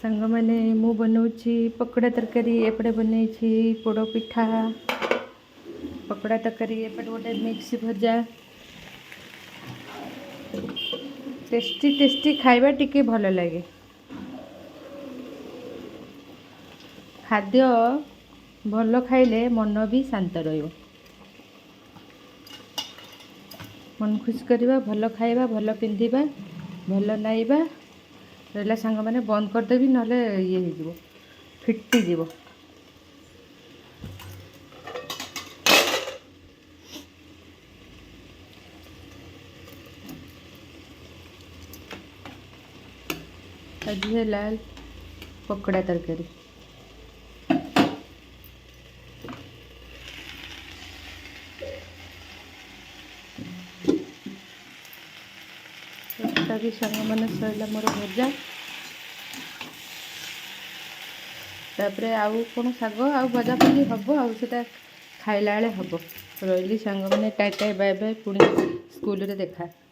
सांग मैंने मु बनाऊँगी पकोड़ा तरकारी एपटे बनई पोड़ पिठा पकोड़ा तरकारी एपटे गोटे मिक्स भजा टेस्टी टेस्टी खाइबा टिके भल लगे खाद्य भल खाइले मन भी शांत रहिबो मन खुश करवा भल खाइबा भल पिंधिबा भल नाइबा रहा सांग मैंने बंद करदेवी ना ये हो फिटिज आज है पकोड़ा तरकारी भी सांग मैंने सरला मोर भजा तापर आउ कौन शाग आ भजा भजी हम आटा खाइला हम रही सांग मैंने टाटा बाय बाय पुणी स्कूल रे देखा।